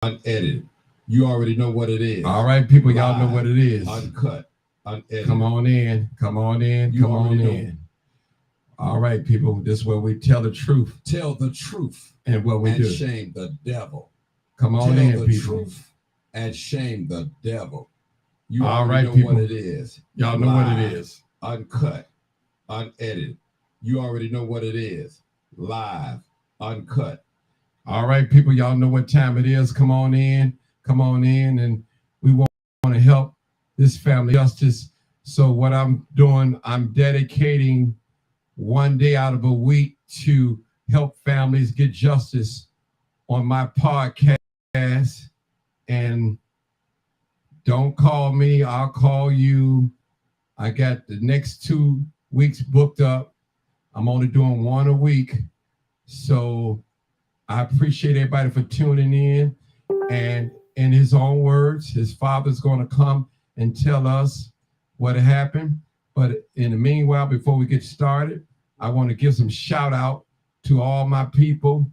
unedited. You already know what it is. All right, people, y'all know what it is. Uncut, unedited. Come on in, come on in, come on in. All right, people, this is where we tell the truth. Tell the truth. And what we and do. Shame the devil. Come on tell in, the people. Truth and shame the devil. You all already right, know people. what it is. Y'all know Live, what it is. Uncut, unedited. You already know what it is. Live, uncut. All right, people, y'all know what time it is. Come on in, and we want to help this family justice. So what I'm doing, I'm dedicating one day out of a week to help families get justice on my podcast. And don't call me, I'll call you. I got the next 2 weeks booked up. I'm only doing one a week. So I appreciate everybody for tuning in. And in his own words, his father's going to come and tell us what happened. But in the meanwhile, before we get started, I want to give some shout out to all my people.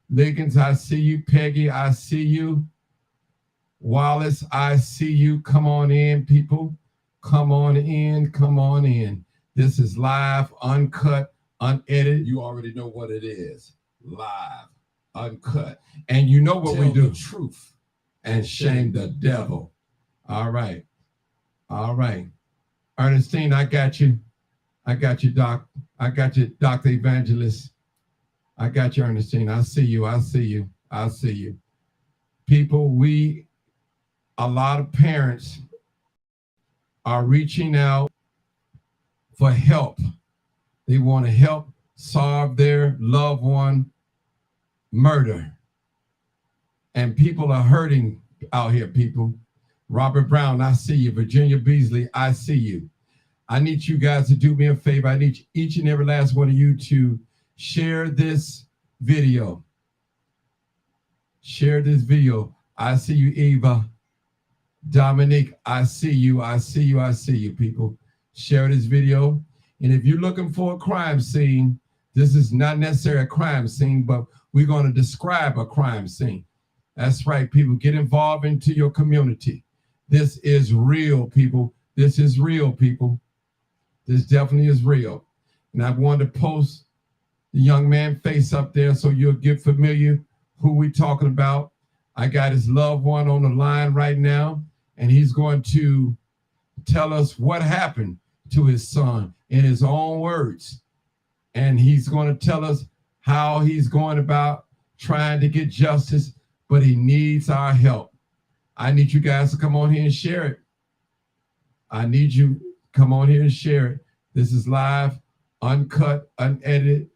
Liggins, I see you. Peggy, I see you. Wallace, I see you. Come on in, people. Come on in. Come on in. This is live, uncut, unedited. You already know what it is. Live, uncut. And you know what Tell we do. The truth and shame the devil. All right. All right. Ernestine, I got you. I got you, Doc. I got you, Dr. Evangelist. I got you, Ernestine. I see you. I see you. I see you. People, a lot of parents are reaching out for help. They want to help solve their loved one murder. And people are hurting out here, people. Robert Brown, I see you. Virginia Beasley, I see you. I need you guys to do me a favor. I need each and every last one of you to share this video. Share this video. I see you, Eva. Dominique, I see you. I see you. I see you, people. Share this video. And if you're looking for a crime scene, this is not necessarily a crime scene, but we're going to describe a crime scene. That's right, people. Get involved into your community. This is real, people. This is real, people. This definitely is real. And I wanted to post the young man face up there so you'll get familiar who we're talking about. I got his loved one on the line right now, and he's going to tell us what happened to his son in his own words. And he's going to tell us how he's going about trying to get justice, but he needs our help. I need you guys to come on here and share it. I need you come on here and share it. This is live, uncut, unedited.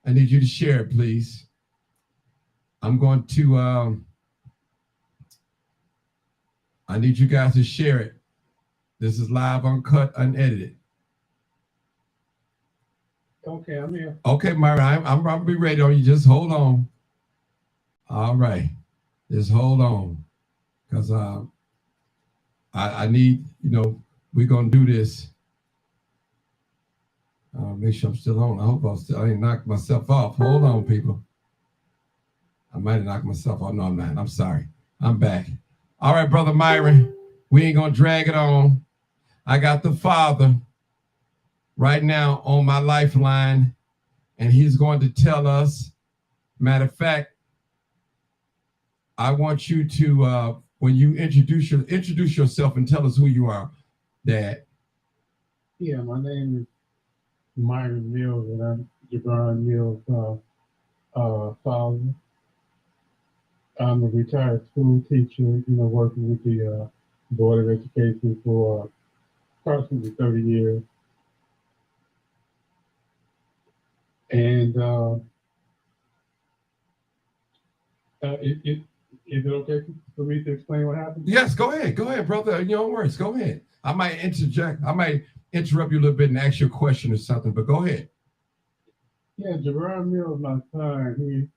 I need you to share it, please. I'm going to, I need you guys to share it. This is live, uncut, unedited. Okay, I'm here. Okay, Myra, I'm going to be ready on you. Just hold on. All right. Just hold on. Because I need, we're going to do this. Make sure I'm still on. I hope I ain't knocked myself off. Hold on, people. I might have knocked myself off. No, I'm not. I'm sorry. I'm back. All right, Brother Myron, we ain't going to drag it on. I got the father right now on my lifeline, and he's going to tell us. Matter of fact, I want you to, when you introduce yourself and tell us who you are, Dad. Yeah, my name is Myron Mills, and I'm Jabron Mills' father. I'm a retired school teacher, working with the Board of Education for approximately 30 years. And is it okay for me to explain what happened? Yes, go ahead. Go ahead, brother. In your own words, go ahead. I might interject. I might interrupt you a little bit and ask you a question or something, but go ahead. Yeah, Jabron Mills, my son,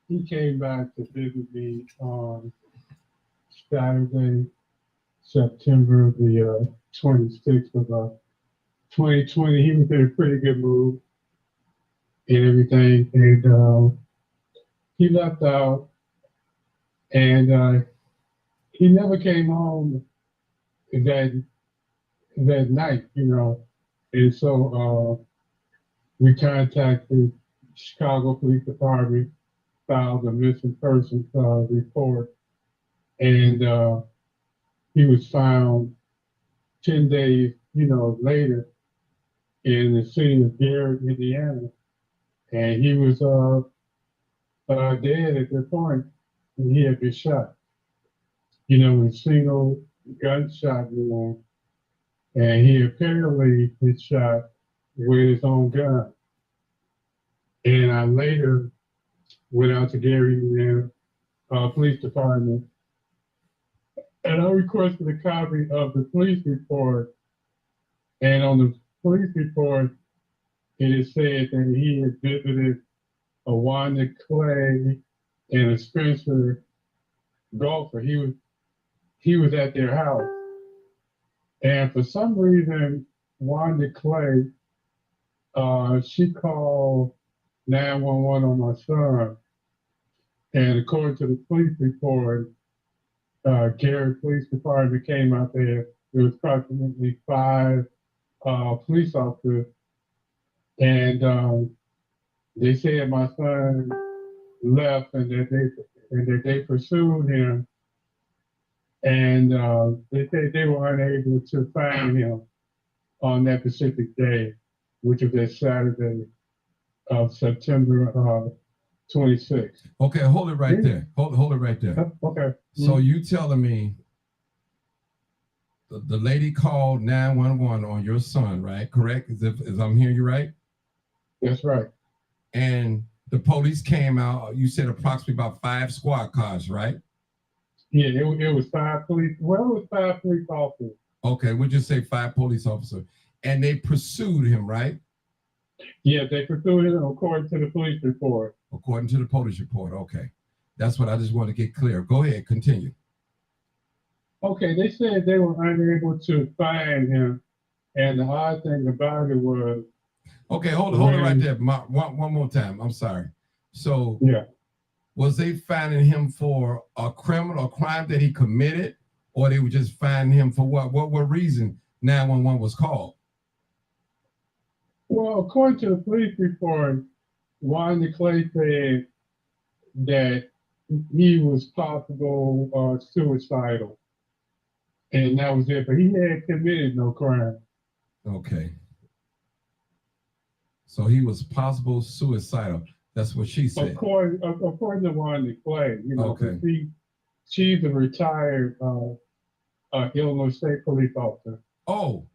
he came back to visit me on Saturday, September the 26th of 2020. He was in a pretty good mood and everything. And he left out And he never came home that night, you know. And so we contacted Chicago Police Department, filed a missing persons report, and he was found 10 days, you know, later in the city of Garrett, Indiana. And he was dead at that point, and he had been shot, you know, with a single gunshot wound. And he apparently was shot with his own gun. And I later went out to Gary, Indiana Police Department, and I requested a copy of the police report. And on the police report, it is said that he had visited a Wanda Clay and a Spencer golfer. He was at their house, and for some reason, Wanda Clay, she called 911 on my son, and according to the police report, Gary Police Department came out there. There was approximately 5 police officers, and they said my son left and that they pursued him, and they said they were unable to find him on that specific day, which was that Saturday of September 26th. Okay, hold it right there. Hold it right there. Okay. So you telling me the lady called 911 on your son, right? Correct? As I'm hearing you right? That's right. And the police came out, you said approximately about 5 squad cars, right? Yeah, it was 5 police. Well, it was 5 police officers. Okay, we'll just say 5 police officers. And they pursued him, right? Yeah, they pursued him according to the police report. According to the police report, okay. That's what I just want to get clear. Go ahead, continue. Okay, they said they were unable to find him. And the odd thing about it was... Okay, hold it right there. One more time. I'm sorry. So, yeah, was they finding him for a criminal, a crime that he committed, or they were just finding him for what? What reason 911 was called? Well, according to the police report, Wanda Clay said that he was possible suicidal, and that was it. But he had committed no crime. Okay. So he was possible suicidal. That's what she said. According to Wanda Clay, you know, Okay. she's a retired Illinois State police officer. Oh,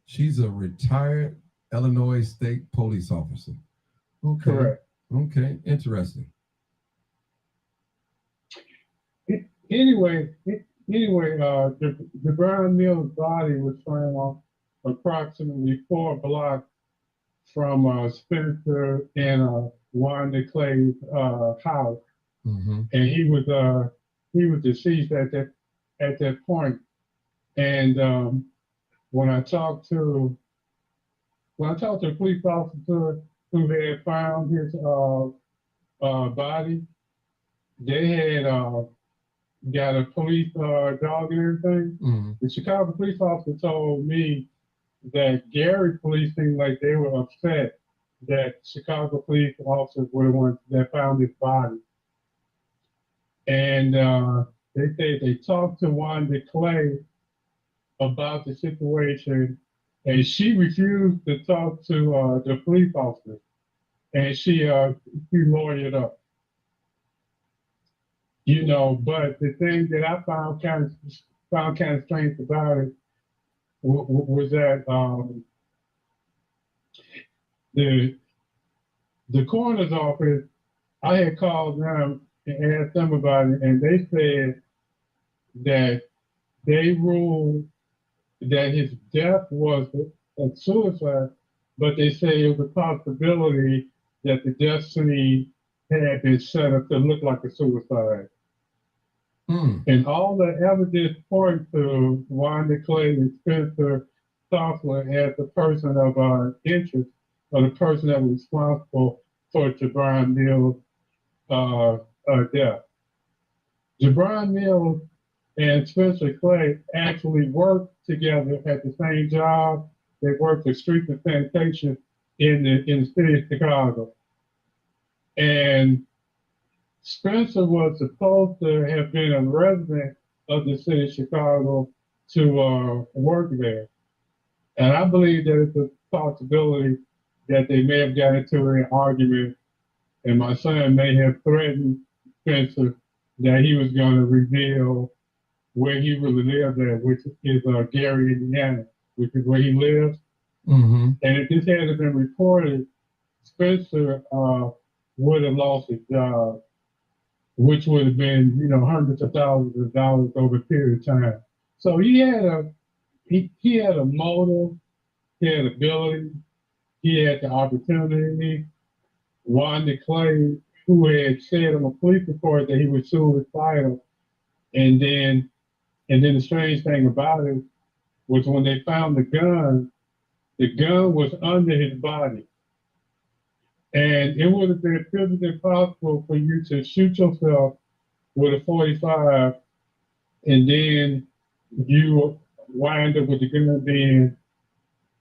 she's a retired Illinois State police officer. Okay. Correct. Okay, interesting. Anyway, the Brown Mills body was found approximately 4 blocks from Spencer and Wanda Clay's house, Mm-hmm. and he was deceased at that point. And when I talked to the police officer who had found his body, they had got a police dog and everything. Mm-hmm. The Chicago police officer told me that Gary police seemed like they were upset that Chicago police officers were the ones that found his body. And they said they talked to Wanda Clay about the situation, and she refused to talk to the police officer, and she lawyered up. You know, but the thing that I found kind of strange about it was that the coroner's office, I had called them and asked them about it, and they said that they ruled that his death was a suicide, but they say it was a possibility that the death scene had been set up to look like a suicide. Mm. And all the evidence points to Wanda Clay and Spencer Southland as the person of interest, or the person that was responsible for Jabron Mills' death. Jabron Mills and Spencer Clay actually worked together at the same job. They worked for streets and sanitation in the city of Chicago. And Spencer was supposed to have been a resident of the city of Chicago to work there. And I believe that it's a possibility that they may have got into an argument, and my son may have threatened Spencer that he was going to reveal where he really lived at, which is Gary, Indiana, which is where he lives. Mm-hmm. And if this hadn't been reported, Spencer would have lost his job, which would have been, hundreds of thousands of dollars over a period of time. So he had a motive, he had ability, he had the opportunity. Wanda Clay, who had said on a police report that he was suicidal, and then the strange thing about it was when they found the gun was under his body. And it would have been physically impossible for you to shoot yourself with a 45 and then you wind up with the gun being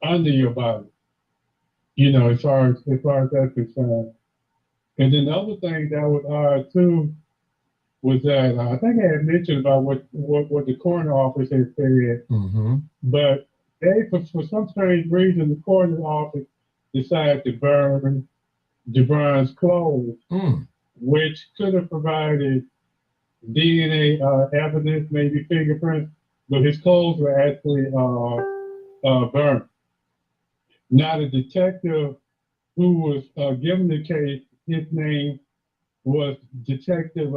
under your body, as far as that's concerned. And then the other thing that was odd too was that I think I had mentioned about what the coroner office had said, Mm-hmm. but they, for some strange reason, the coroner's office decided to burn Jabron's clothes, which could have provided DNA evidence, maybe fingerprints, but his clothes were actually burned. Now, the detective who was given the case, his name was Detective.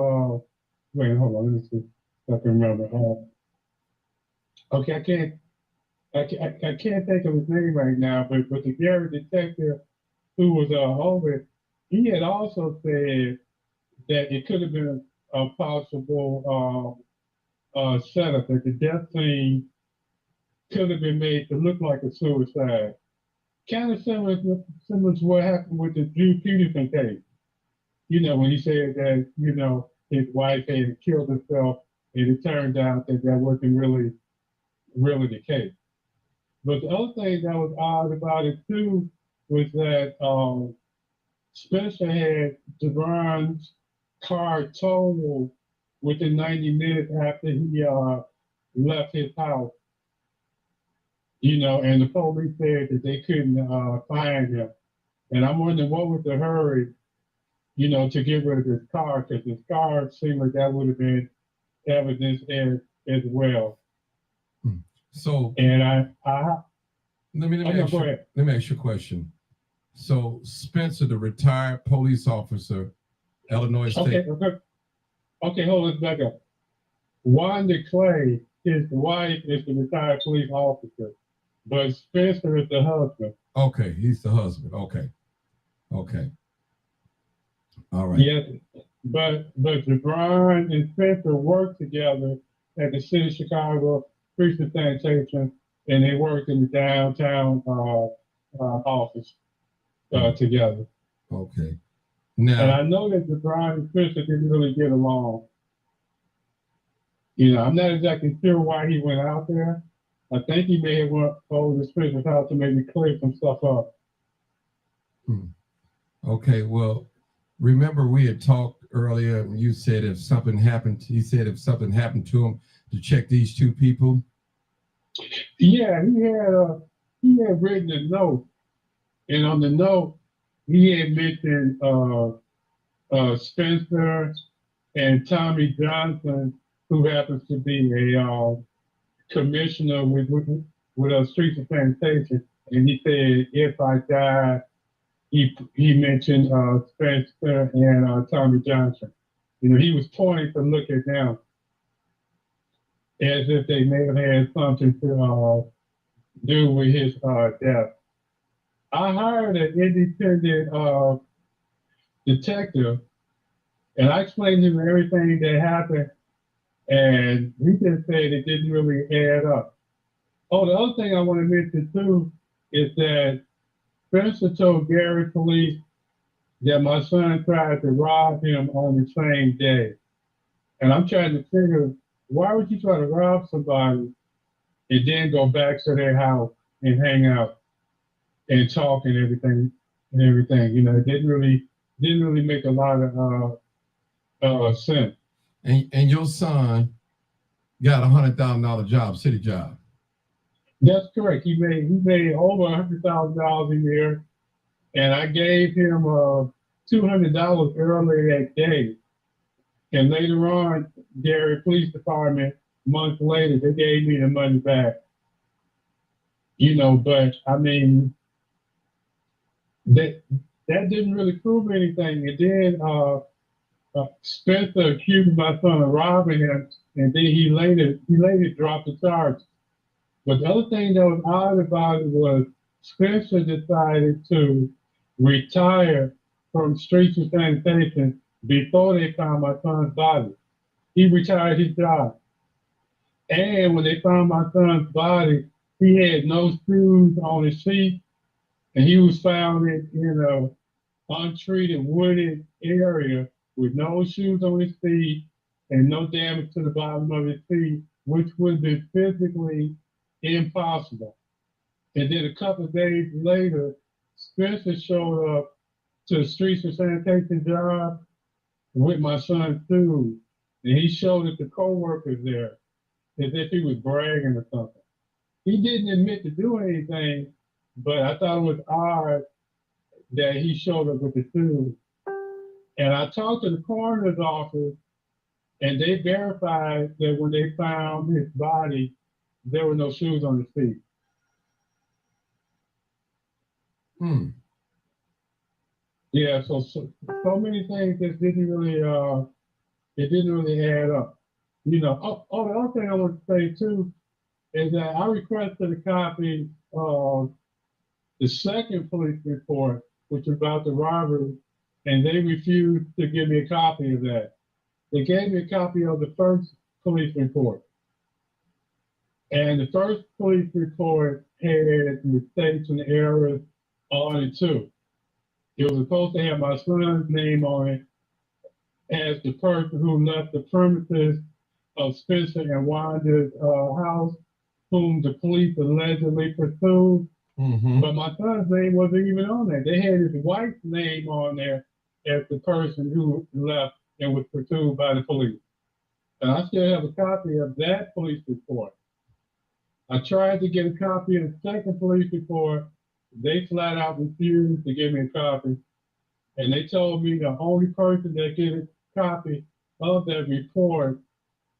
Wait, hold on, let me see if I can remember. Okay, I can't think of his name right now, but the Gary detective who was over, he had also said that it could have been a possible setup, that the death scene could have been made to look like a suicide. Kind of similar to what happened with the Drew Peterson case. When he said that, his wife had killed herself, and it turned out that wasn't really the case. But the other thing that was odd about it too was that Spencer had Jabron's car totaled within 90 minutes after he left his house. And the police said that they couldn't find him. And I'm wondering what was the hurry, to get rid of his car, because his car seemed like that would have been evidence as well. So, and let me ask you a question. So Spencer, the retired police officer, Illinois State. Okay, hold on, let's back up. Wanda Clay, his wife, is the retired police officer, but Spencer is the husband. Okay, he's the husband. Okay. All right. Yes, but Jabron and Spencer worked together at the City of Chicago Streets and Sanitation, and they worked in the downtown office together. Okay. And Now, I know that Jabron and Spencer didn't really get along. I'm not exactly sure why he went out there. I think he may have went over to Spencer's house to maybe clear some stuff up. Okay, well, remember we had talked earlier, and you said if something happened to him, to check these two people. Yeah, he had written a note, and on the note he had mentioned Spencer and Tommy Johnson, who happens to be a commissioner with Streets of Sanitation, and he said if I died, he mentioned Spencer and Tommy Johnson. He was pointing to look at them as if they may have had something to do with his death. I hired an independent detective, and I explained to him everything that happened, and he just said it didn't really add up. Oh, the other thing I want to mention too is that Spencer told Gary police that my son tried to rob him on the same day. And I'm trying to figure, why would you try to rob somebody and then go back to their house and hang out and talk and everything and everything? You know, it didn't really make a lot of sense. And your son got $100,000 job, city job. That's correct. He made over $100,000 a year, and I gave him $200 earlier that day. And later on, Gary Police Department, months later, they gave me the money back. You know, but I mean, that didn't really prove anything. And then Spencer accused my son of robbing him, and then he later dropped the charge. But the other thing that was odd about it was Spencer decided to retire from streets and sanitation before they found my son's body. He retired his job. And when they found my son's body, he had no shoes on his feet, and he was found in a untreated wooded area with no shoes on his feet and no damage to the bottom of his feet, which would have been physically impossible. And then a couple of days later, Spencer showed up to the streets and sanitation job with my son's shoes, and he showed it to coworkers there as if he was bragging or something. He didn't admit to doing anything, but I thought it was odd that he showed up with the shoes. And I talked to the coroner's office, and they verified that when they found his body, there were no shoes on his feet. Yeah, so many things that didn't really add up. You know, the other thing I want to say too is that I requested a copy of the second police report, which was about the robbery, and they refused to give me a copy of that. They gave me a copy of the first police report. And the first police report had mistakes and errors on it too. It was supposed to have my son's name on it as the person who left the premises of Spencer and Wanda's house, whom the police allegedly pursued. But my son's name wasn't even on there. They had his wife's name on there as the person who left and was pursued by the police. And I still have a copy of that police report. I tried to get a copy of the second police report. They flat out refused to give me a copy. And they told me the only person that gets a copy of that report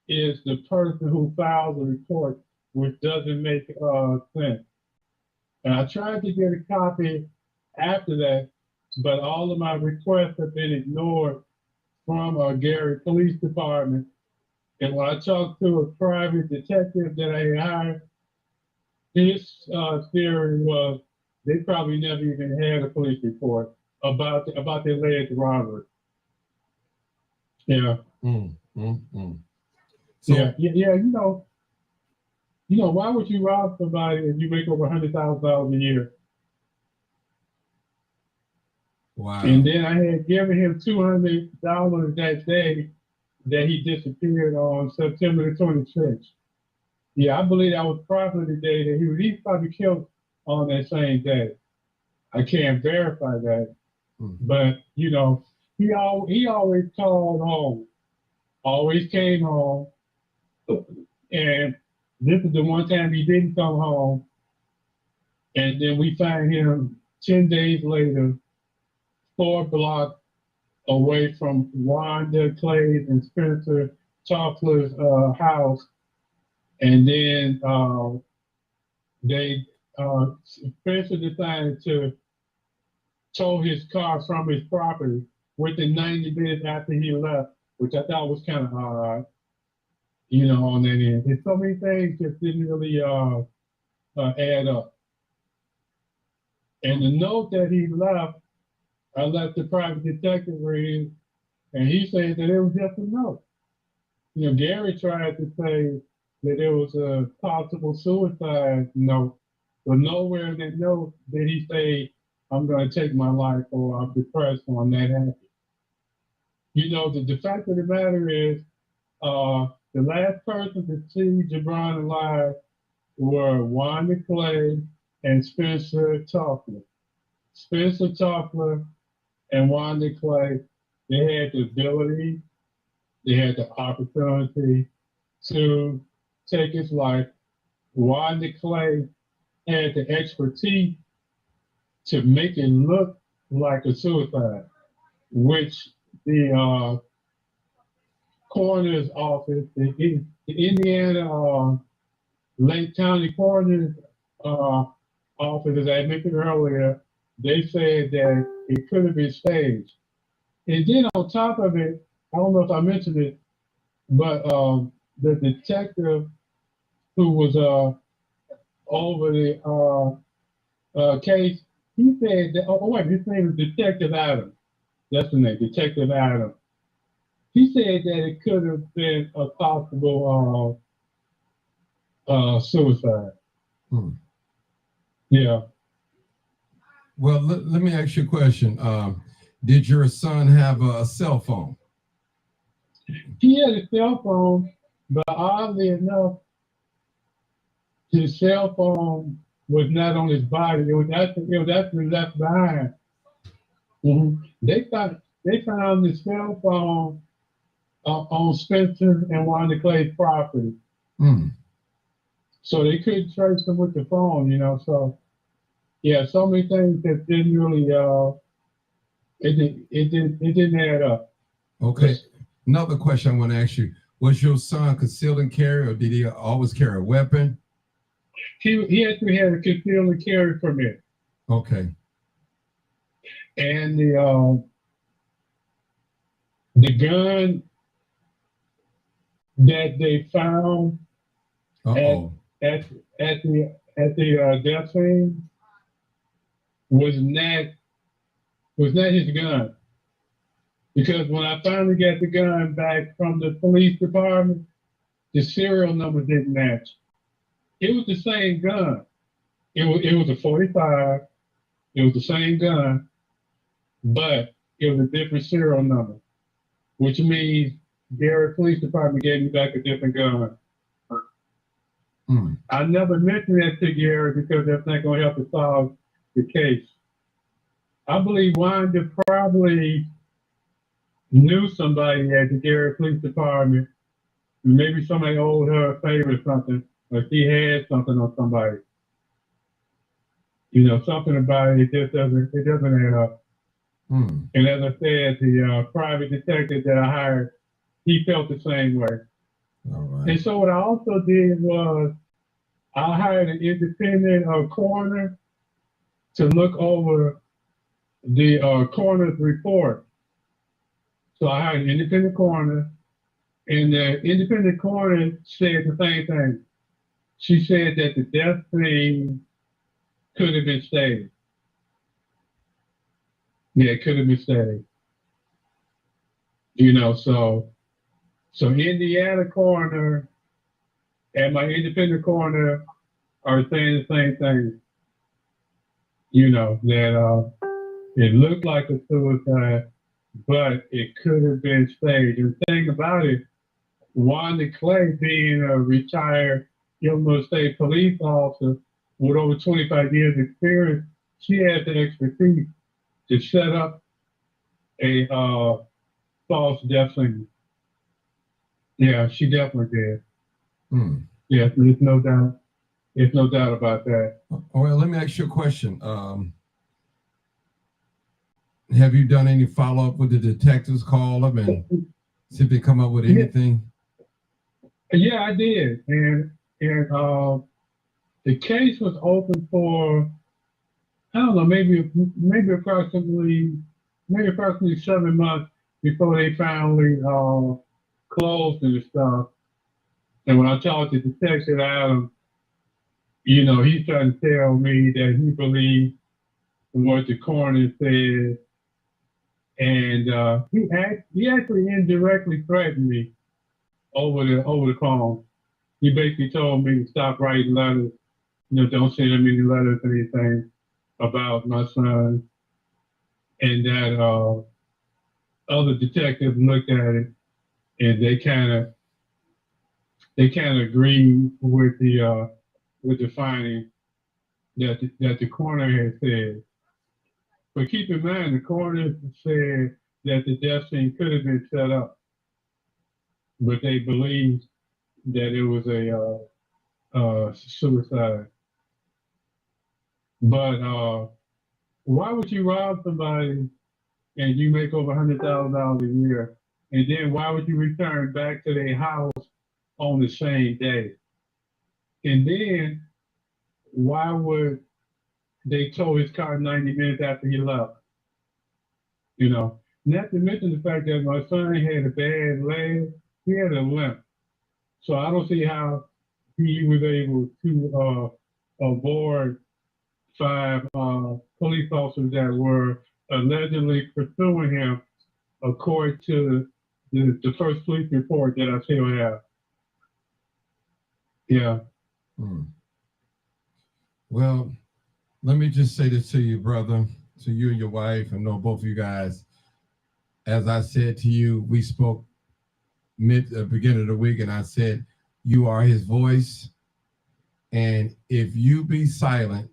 is the person who filed the report, which doesn't make sense. And I tried to get a copy after that, but all of my requests have been ignored from Gary Police Department. And when I talked to a private detective that I hired, his theory was they probably never even had a police report about the alleged robbery. Yeah. So, yeah. You know, why would you rob somebody if you make over $100,000 a year? Wow. And then I had given him $200 that day that he disappeared on September the 26th. Yeah, I believe that was probably the day that he probably killed on that same day. I can't verify that, but you know, he always called home, always came home, and this is the one time he didn't come home, and then we find him 10 days later, 4 blocks away from Wanda Clay's and Spencer Toffler's house, and then Spencer decided to tow his car from his property within 90 minutes after he left, which I thought was kind of odd, you know, on that end. And so many things just didn't really add up. And the note that he left, I let the private detective read, and he said that it was just a note. You know, Gary tried to say that it was a possible suicide note, but nowhere in that note did he say, I'm going to take my life or I'm depressed or I'm not happy. You know, the fact of the matter is, The last person to see Gibran alive were Wanda Clay and Spencer Toffler. Spencer Toffler and Wanda Clay, they had the ability, they had the opportunity to take his life. Wanda Clay had the expertise to make it look like a suicide, which the coroner's office, the Indiana Lake County Coroner's office, as I mentioned earlier, they said that it could have been staged. And then on top of it, I don't know if I mentioned it, but the detective who was over the case, he said that, oh wait, his name is Detective Adams. That's the name, Detective Adams. He said that it could have been a possible suicide. Hmm. Yeah. Well, let me ask you a question. Did your son have a cell phone? He had a cell phone, but oddly enough, his cell phone was not on his body. It was actually left behind. Mm-hmm. They found the cell phone on Spencer and Wanda Clay's property. Mm. So they couldn't trace him with the phone, you know. So yeah, so many things that didn't really it didn't add up. Okay. Another question I want to ask you: was your son concealed and carry, or did he always carry a weapon? He actually had a concealed and carry permit. Okay. And the gun that they found at the death scene was not his gun. Because when I finally got the gun back from the police department, the serial number didn't match. It was the same gun. It was a 45. It was the same gun, but it was a different serial number, which means Garrett Police Department gave me back a different gun. Mm. I never mentioned that to Garrett because that's not going to help us solve the case. I believe Wanda probably knew somebody at the Garrett Police Department. Maybe somebody owed her a favor or something, or she had something on somebody. You know, something about it just doesn't add up. Mm. And as I said, the private detective that I hired, he felt the same way. All right. And so what I also did was I hired an independent coroner to look over the coroner's report. So I hired an independent coroner, and the independent coroner said the same thing. She said that the death scene could have been staged. Yeah, it could have been staged. You know, so Indiana coroner and my independent coroner are saying the same thing. You know, that it looked like a suicide, but it could have been staged. And the thing about it, Wanda Clay being a retired Illinois State police officer with over 25 years experience, she had the expertise to set up a false death scene. Yeah, she definitely did. Mm. Yeah, there's no doubt. There's no doubt about that. Well, let me ask you a question. Have you done any follow-up with the detectives, call them and see if they come up with anything? Yeah, I did. And the case was open for, I don't know, maybe approximately 7 months before they finally closed and stuff. And when I talked to Detective Adams, you know, he's trying to tell me that he believes what the coroner said, and he actually indirectly threatened me over the phone. He basically told me to stop writing letters, you know, don't send him any letters or anything about my son, and that other detectives looked at it and they kind of they can't agree with the finding that the coroner had said. But keep in mind, the coroner said that the death scene could have been set up, but they believed that it was a suicide. But why would you rob somebody and you make over $100,000 a year, and then why would you return back to their house on the same day? And then why would they tow his car 90 minutes after he left? You know, not to mention the fact that my son had a bad leg, he had a limp. So I don't see how he was able to avoid 5 police officers that were allegedly pursuing him, according to the first police report that I still have. Yeah. Hmm. Well, let me just say this to you, brother, to you and your wife. I know both of you guys. As I said to you, we spoke beginning of the week, and I said, you are his voice. And if you be silent,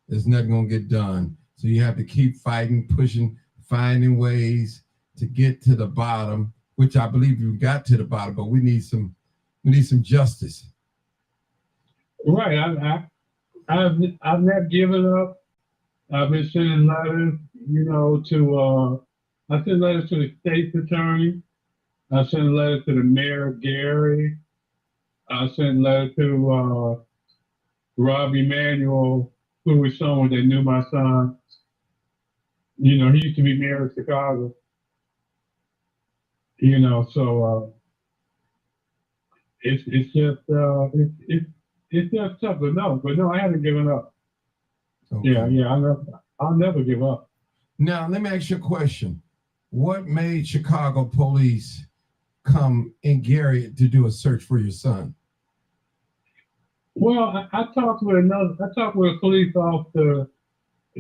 there's nothing going to get done. So you have to keep fighting, pushing, finding ways to get to the bottom, which I believe you got to the bottom, but we need some justice. Right. I've not given up. I've been sending letters, I sent letters to the state's attorney. I sent letters to the mayor of Gary. I sent letters to Rob Emanuel, who was someone that knew my son. He used to be mayor of Chicago. So it's just tough. But no, I haven't given up. Okay. Yeah, I'll never give up. Now, let me ask you a question. What made Chicago police come in Gary to do a search for your son? Well, I talked with a police officer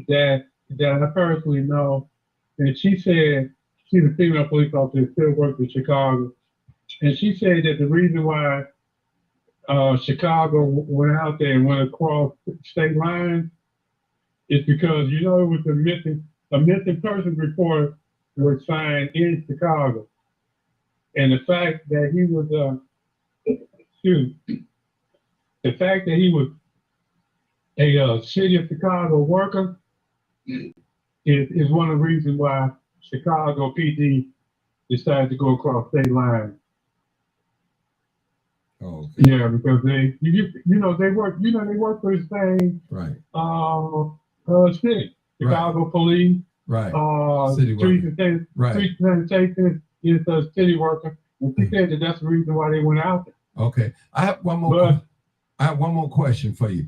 that I personally know, and she said she's a female police officer that still works in Chicago, and she said that the reason why Chicago went out there and went across state lines is because it was a missing person report was signed in Chicago, and the fact that he was a city of Chicago worker is one of the reasons why Chicago PD decided to go across state lines. Oh, okay. Yeah, because they work for the same city. Chicago police, city street sanitation is a city worker, and she said that that's the reason why they went out there. Okay, I have one more question for you.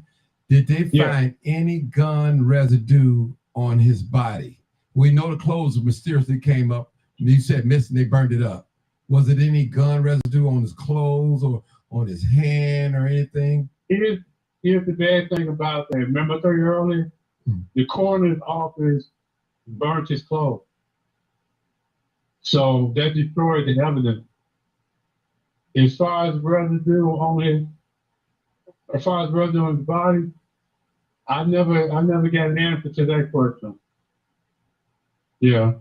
Did they find any gun residue on his body? We know the clothes mysteriously came up. You said missing, they burned it up. Was it any gun residue on his clothes or on his hand or anything? Here's the bad thing about that. Remember I told you earlier? The coroner's office burnt his clothes. So that destroyed the evidence. As far as residue on his body, I never got an answer to that question. Yeah.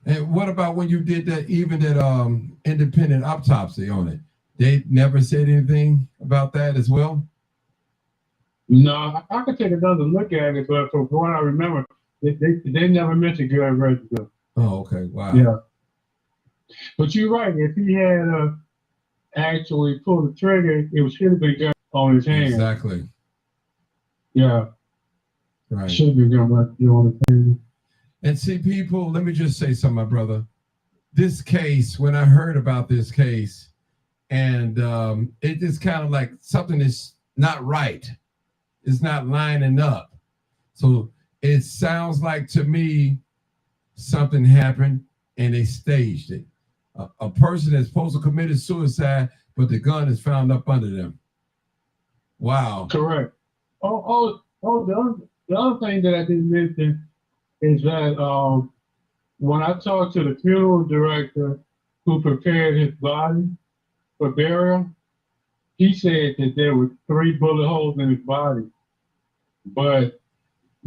And what about when you did that independent autopsy on it? They never said anything about that as well? No, I could take another look at it, but from what I remember, they never mentioned gun residue. Oh, okay. Wow. Yeah. But you're right. If he had actually pulled the trigger, it should have been gun on his hand. Exactly. Yeah. Right. Should have been gun residue on his hand. And see, people, let me just say something, my brother. This case, when I heard about this case, and it is kind of like something is not right. It's not lining up. So it sounds like to me something happened and they staged it. A person that's supposed to commit suicide, but the gun is found up under them. Wow. Correct. The other thing that I didn't mention is that when I talked to the funeral director who prepared his body, for burial, he said that there were 3 bullet holes in his body, but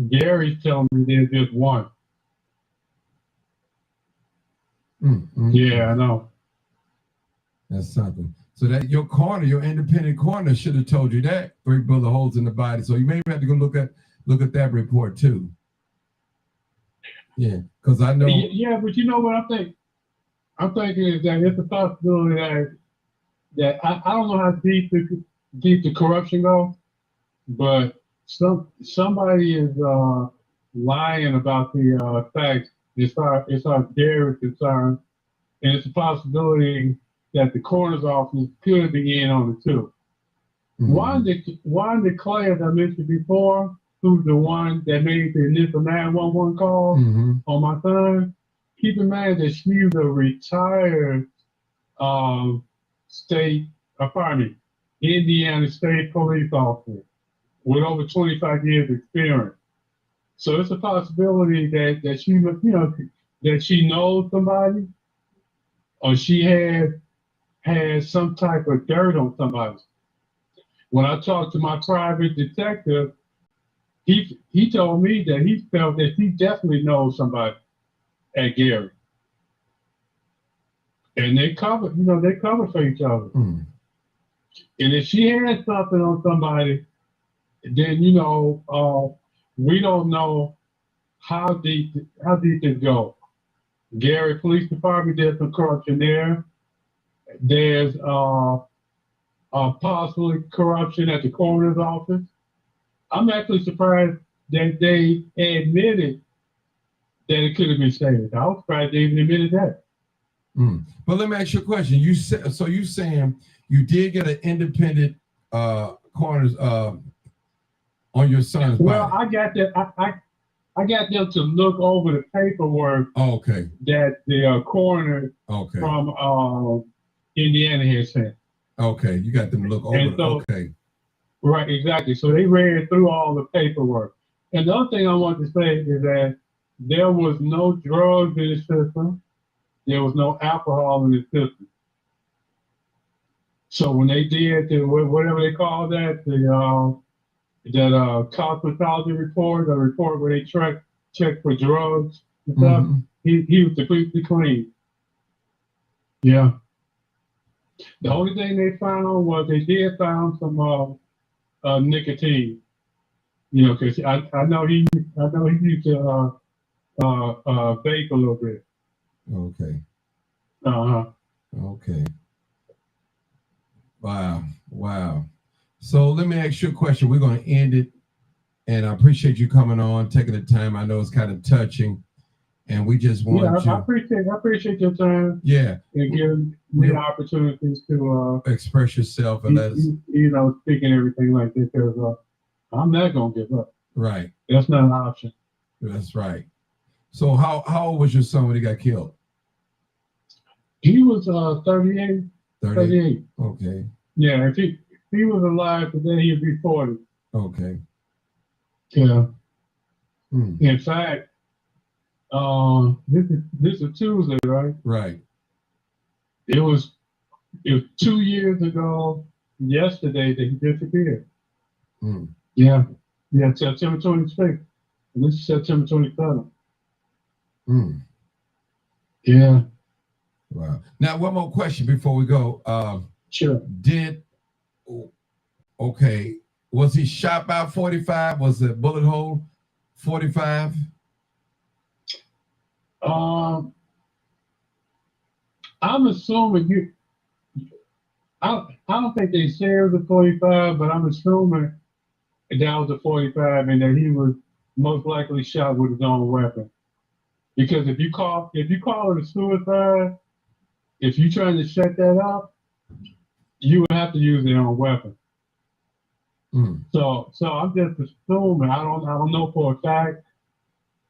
Gary's telling me there's just one. Yeah, I know. That's something. So that your coroner, your independent coroner, should have told you that 3 bullet holes in the body. So you may have to go look at that report too. Yeah, because I know. Yeah, but you know what I think? I'm thinking is that it's a possibility that I don't know how deep the corruption goes, but somebody is lying about the facts as far as Gary is concerned, and it's a possibility that the coroner's office could be in on it too. Wanda Clay, as I mentioned before, who's the one that made the initial 911 call on my son, keep in mind that she's a retired Indiana State Police officer with over 25 years experience. So it's a possibility that she, that she knows somebody, or she has some type of dirt on somebody. When I talked to my private detective, he told me that he felt that he definitely knows somebody at Gary. And they cover for each other. And if she had something on somebody, then we don't know how deep it goes. Gary Police Department, there's some corruption there. There's possibly corruption at the coroner's office. I'm actually surprised that they admitted that it could have been saved. I was surprised they even admitted that. But let me ask you a question. You saying you did get an independent coroner's on your son's well, body? I got that. I got them to look over the paperwork. Okay. That the coroner from Indiana had sent. Okay, you got them to look over. Okay. Right, exactly. So they read through all the paperwork. And the other thing I want to say is that there was no drugs in the system. There was no alcohol in the system. So when they did whatever they call that, toxicology report, a report where they check for drugs and stuff, he was completely clean. Yeah. The only thing they found was they did find some nicotine. Because I know he used to vape a little bit. Okay. Okay. Wow. So let me ask you a question. We're going to end it, and I appreciate you coming on, taking the time. I know it's kind of touching, and we just want I appreciate your time. Yeah. And giving me opportunities to express yourself and let us, speak and everything like this, because I'm not gonna give up. Right. That's not an option. That's right. So how old was your son when he got killed? He was 38. 38. Okay. Yeah, if he was alive today, he'd be 40. Okay. Yeah. In fact, this is Tuesday, right? Right. It was 2 years ago yesterday that he disappeared. Yeah, September 26th. And this is September 27th. Yeah. Wow. Now, one more question before we go. Sure. Was he shot by 45? Was the bullet hole 45? I'm assuming I don't think they said it was a 45, but I'm assuming that was a 45 and that he was most likely shot with his own weapon. Because if you call it a suicide, if you're trying to shut that up, you would have to use their own weapon. So I'm just assuming. I don't know for a fact.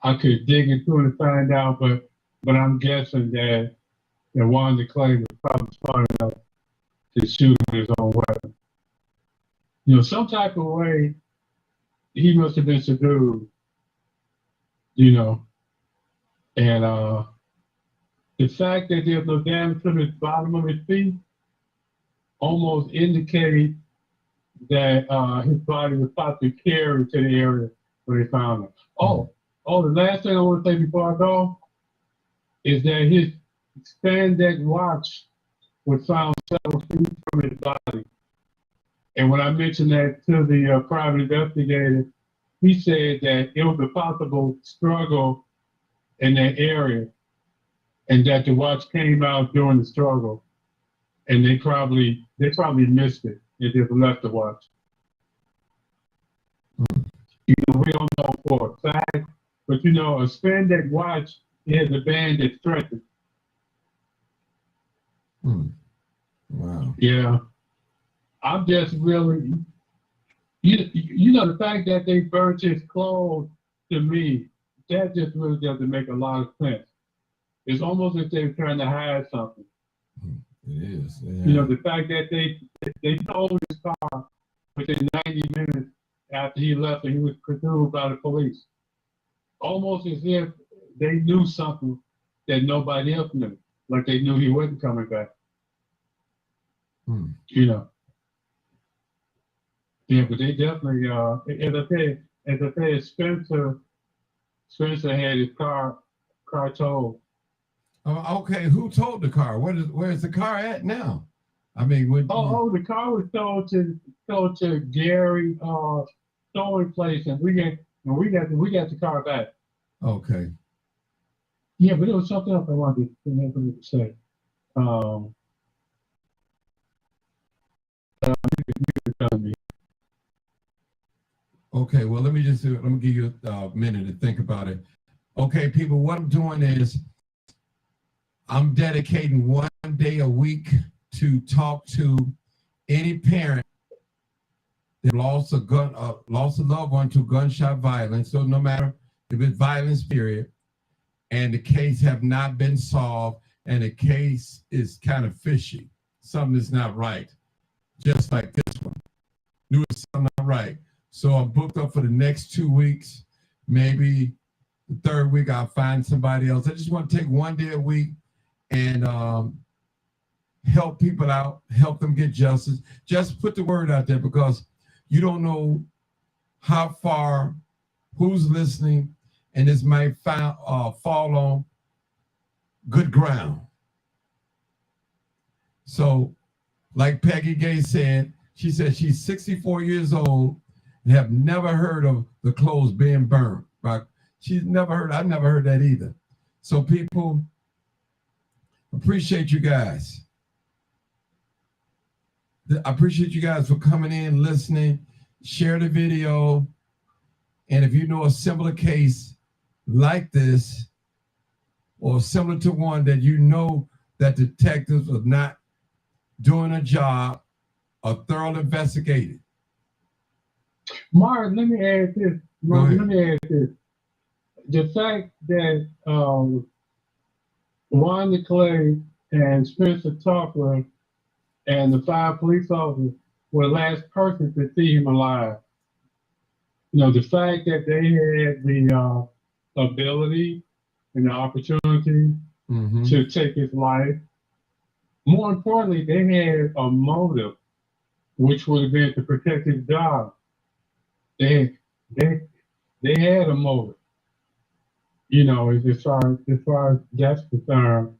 I could dig into it and find out, but I'm guessing that Wanda Clay was probably smart enough to shoot his own weapon. Some type of way he must have been subdued. And the fact that there's no damage to the bottom of his feet, almost indicated that his body was possibly carried to the area where they found him. Oh, the last thing I want to say before I go is that his spandex watch was found several feet from his body. And when I mentioned that to the private investigator, he said that it was a possible struggle in that area and that the watch came out during the struggle and they probably missed it and just left the watch. You know, we don't know for a fact, but you know, a spandex watch has a band that stretches. Wow. Yeah. I'm just really, you know, the fact that they burnt his clothes, to me, that just really doesn't make a lot of sense. It's almost as if they're trying to hide something. It is. Yeah. You know, the fact that they stole his car within 90 minutes after he left and he was pursued by the police. Almost as if they knew something that nobody else knew. Like they knew he wasn't coming back. You know. Yeah, but they definitely, as I said, Spencer had his car towed. Okay, who towed the car? Where's the car at now? I mean, the car was towed to Gary towing place, and we got the car back. Okay. Yeah, but there was something else I wanted to say. Okay, well, let me give you a minute to think about it. Okay, people, what I'm doing is I'm dedicating one day a week to talk to any parent that lost a loved one to gunshot violence. So no matter if it's violence, period, and the case have not been solved, and the case is kind of fishy, something is not right, just like this one. Knew it's something not right. So I'm booked up for the next 2 weeks. Maybe the third week I'll find somebody else. I just want to take one day a week and help people out, help them get justice. Just put the word out there because you don't know how far, who's listening, and this might fall on good ground. So like Peggy Gay said, she said she's 64 years old and have never heard of the clothes being burned. Right? I've never heard that either. So people, appreciate you guys. I appreciate you guys for coming in, listening, share the video. And if you know a similar case like this, or similar to one that you know that detectives are not doing a job, or thoroughly investigated. Mark, let me add this. The fact that Wanda Clay and Spencer Toffler and the 5 police officers were the last person to see him alive. You know, the fact that they had the ability and the opportunity to take his life. More importantly, they had a motive, which would have been to protect his job. They had a motive. You know, as far as that's concerned.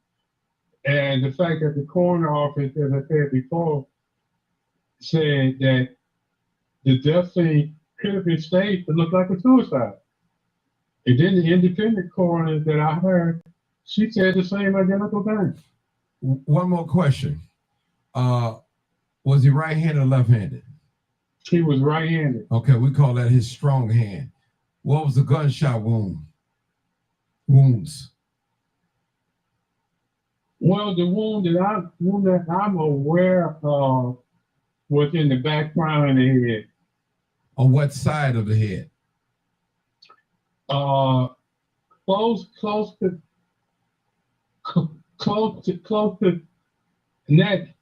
And the fact that the coroner office, as I said before, said that the death scene could have been staged to look like a suicide. And then the independent coroner that I heard, she said the same identical thing. One more question. Was he right-handed or left-handed? He was right-handed. Okay, we call that his strong hand. What was the gunshot wounds? Well, the wound that I'm aware of was in the background of the head. On what side of the head? Close to neck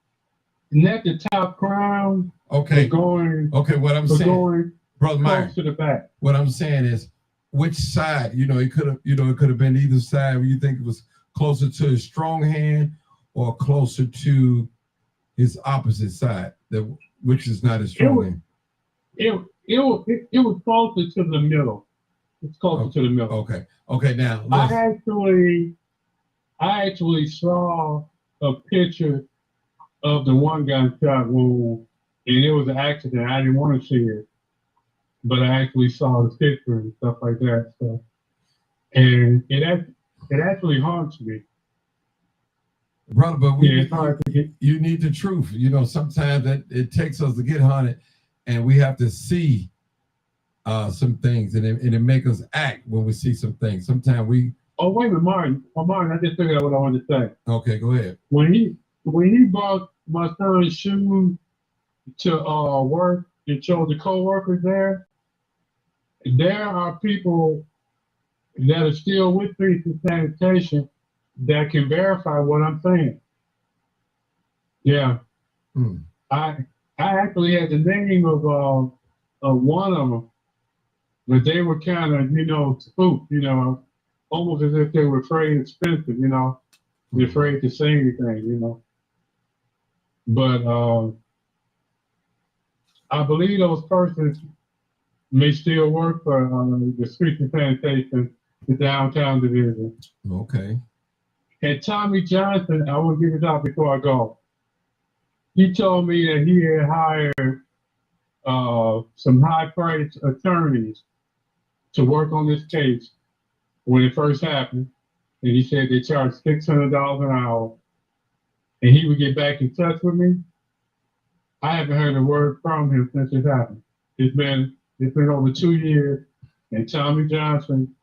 to top crown. Okay. Okay, what I'm saying, Brother Meyer, close to the back. What I'm saying is, which side? You know, it could have been either side. You think it was closer to his strong hand or closer to his opposite side, which is not as It strong. was, it was closer to the middle. It's closer to the middle. Okay. Now I actually saw a picture of the one gunshot wound, and it was an accident. I didn't want to see it, but I actually saw the picture and stuff like that. So, and it actually haunts me. brother, but It's hard to get. you need the truth. You know, sometimes that it takes us to get haunted, and we have to see some things, and it make us act when we see some things. Sometimes we. Oh wait a minute, Martin. Oh, Martin, I just figured out what I wanted to say. Okay, go ahead. When he brought my son's shoes to work and showed the co-workers there are people that are still with Streets and Sanitation that can verify what I'm saying. Yeah. Hmm. I actually had the name of one of them, but they were kind of, spooked, almost as if they were afraid of Spencer, they're afraid to say anything, But I believe those persons may still work for the Streets and Sanitation, the downtown division. Okay. And Tommy Johnson, I will give it out before I go. He told me that he had hired some high-priced attorneys to work on this case when it first happened. And he said they charged $600 an hour. And he would get back in touch with me. I haven't heard a word from him since it happened. It's been over 2 years. And Tommy Johnson,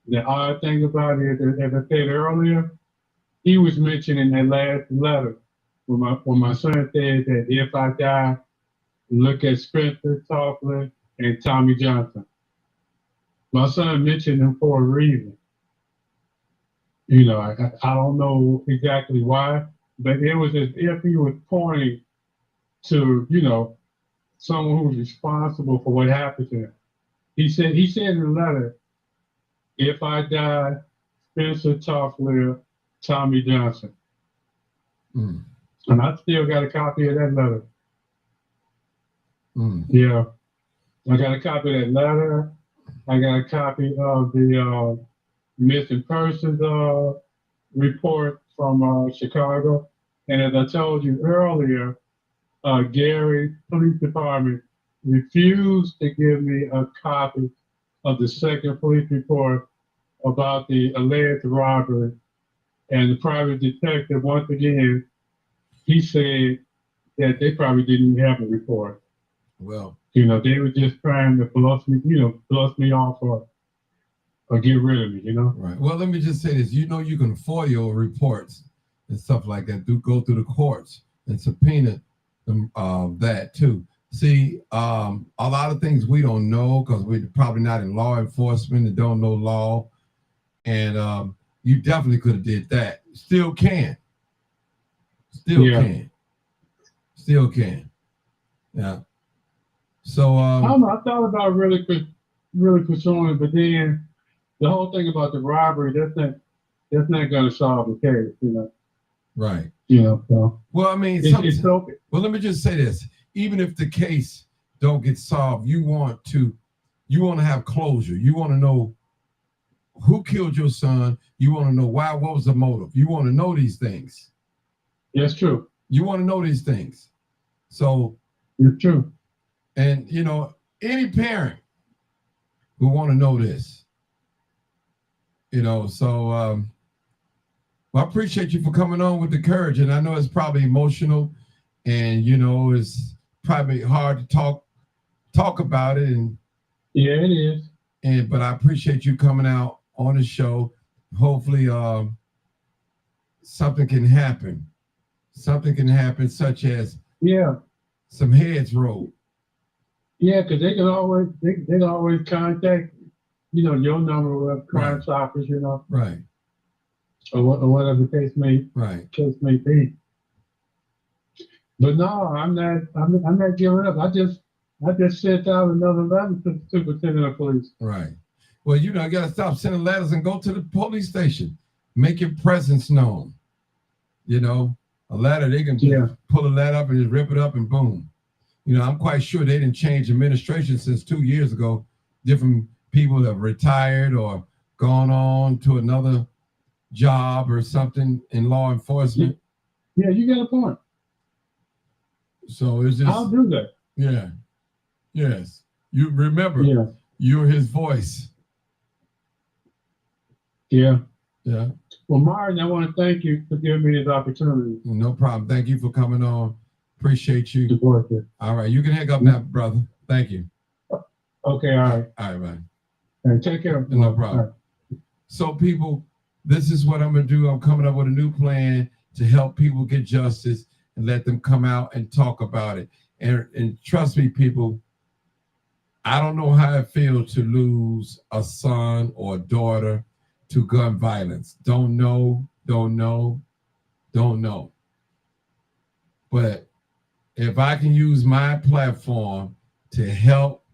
the odd thing about it, as I said earlier, he was mentioned in that last letter when my son said that if I die, look at Spencer Toffler and Tommy Johnson. My son mentioned them for a reason. I don't know exactly why, but it was as if he was pointing to, someone who was responsible for what happened to him. He said in the letter, if I die, Spencer Toffler, Tommy Johnson. Mm. And I still got a copy of that letter. Mm. Yeah. I got a copy of that letter. I got a copy of the missing persons report from Chicago. And as I told you earlier, Gary Police Department refused to give me a copy of the second police report about the alleged robbery. And the private detective, once again, he said that they probably didn't have a report. Well, they were just trying to bluff me off or get rid of me, Right. Well, let me just say this. You can FOIA reports and stuff like that. Go through the courts and subpoena them, that too. See, a lot of things we don't know because we're probably not in law enforcement and don't know law. And you definitely could have did that. Still can. Still can. Yeah. So I don't know. I thought about really pursuing it, but then the whole thing about the robbery, that's not going to solve the case, Right. So well, I mean, it's okay. Well, let me just say this: even if the case don't get solved, you want to have closure. You want to know who killed your son. You want to know why. What was the motive? You want to know these things. That's true. You want to know these things. So it's true. And any parent who want to know this, so I appreciate you for coming on with the courage. And I know it's probably emotional and it's probably hard to talk about it. And yeah, it is. But I appreciate you coming out on the show. Hopefully something can happen. Something can happen, such as some heads roll. Yeah, because they can always contact, your number of Crime Stoppers, Right. Or whatever the case may be. But no, I'm not giving up. I just sent out another letter to the superintendent of police. Right. Well, you got to stop sending letters and go to the police station. Make your presence known. A letter, they can pull a letter up and just rip it up and boom. You know, I'm quite sure they didn't change administration since 2 years ago. Different people have retired or gone on to another job or something in law enforcement. Yeah, you got a point. So it's just, I'll do that. Yeah. Yes. You remember, you're his voice. Yeah. Yeah. Well, Martin, I want to thank you for giving me this opportunity. No problem. Thank you for coming on. Appreciate you. All right. You can hang up now, brother. Thank you. Okay. All right. All right, man. And take care. No problem. Right. So, people, this is what I'm going to do. I'm coming up with a new plan to help people get justice and let them come out and talk about it. And trust me, people, I don't know how it feels to lose a son or a daughter to gun violence. Don't know. But if I can use my platform to help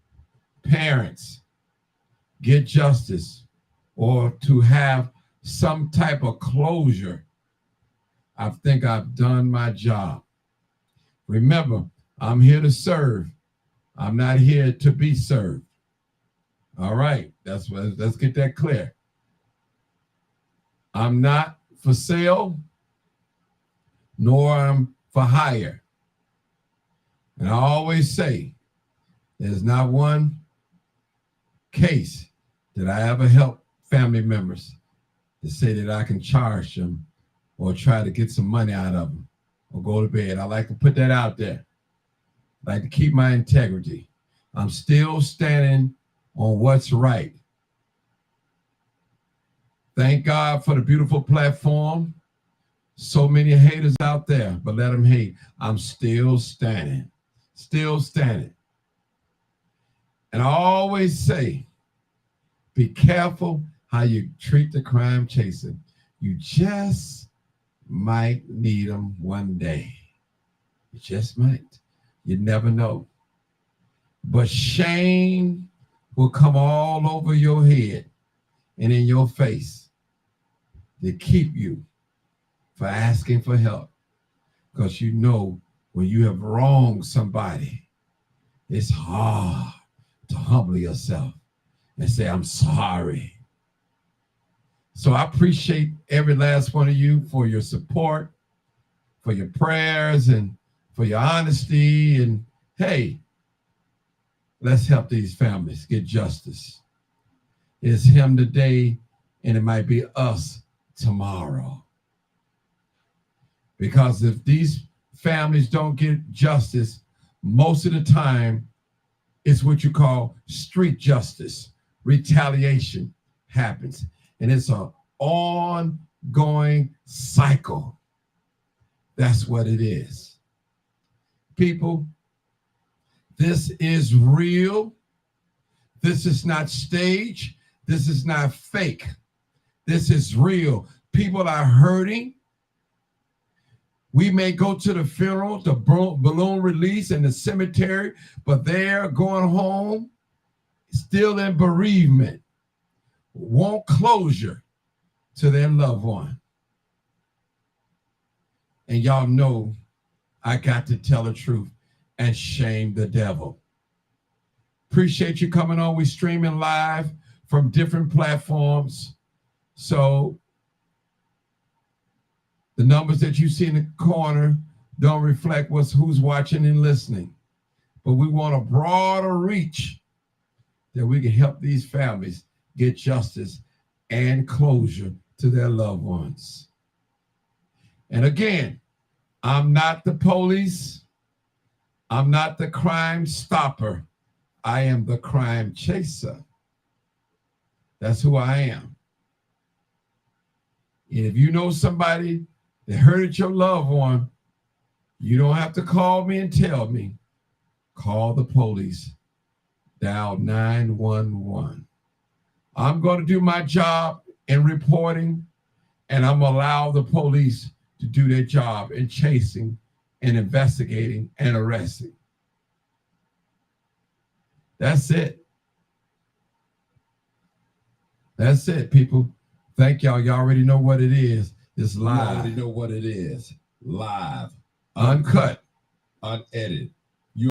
parents get justice or to have some type of closure, I think I've done my job. Remember, I'm here to serve. I'm not here to be served. All right, let's get that clear. I'm not for sale, nor I'm for hire. And I always say, there's not one case that I ever help family members to say that I can charge them or try to get some money out of them or go to bed. I like to put that out there. I like to keep my integrity. I'm still standing on what's right. Thank God for the beautiful platform. So many haters out there, but let them hate. I'm still standing. And I always say, be careful how you treat the crime chaser. You just might need them one day. You just might. You never know. But shame will come all over your head and in your face to keep you for asking for help. Because you know when you have wronged somebody, it's hard to humble yourself and say, I'm sorry. So I appreciate every last one of you for your support, for your prayers, and for your honesty. And hey, let's help these families get justice. It's him today, and it might be us tomorrow. Because if these families don't get justice, most of the time, it's what you call street justice. Retaliation happens. And it's an ongoing cycle. That's what it is. People, this is real. This is not stage. This is not fake. This is real. People are hurting. We may go to the funeral, the balloon release in the cemetery, but they're going home still in bereavement, want closure to their loved one. And y'all know I got to tell the truth and shame the devil. Appreciate you coming on. We're streaming live from different platforms. So the numbers that you see in the corner don't reflect who's watching and listening. But we want a broader reach that we can help these families get justice and closure to their loved ones. And again, I'm not the police. I'm not the crime stopper. I am the crime chaser. That's who I am. And if you know somebody that hurted your loved one, you don't have to call me and tell me. Call the police. Dial 911. I'm going to do my job in reporting, and I'm going to allow the police to do their job in chasing and investigating and arresting. That's it. That's it, people. Thank y'all. Y'all already know what it is. It's live. You already know what it is. live, uncut, unedited,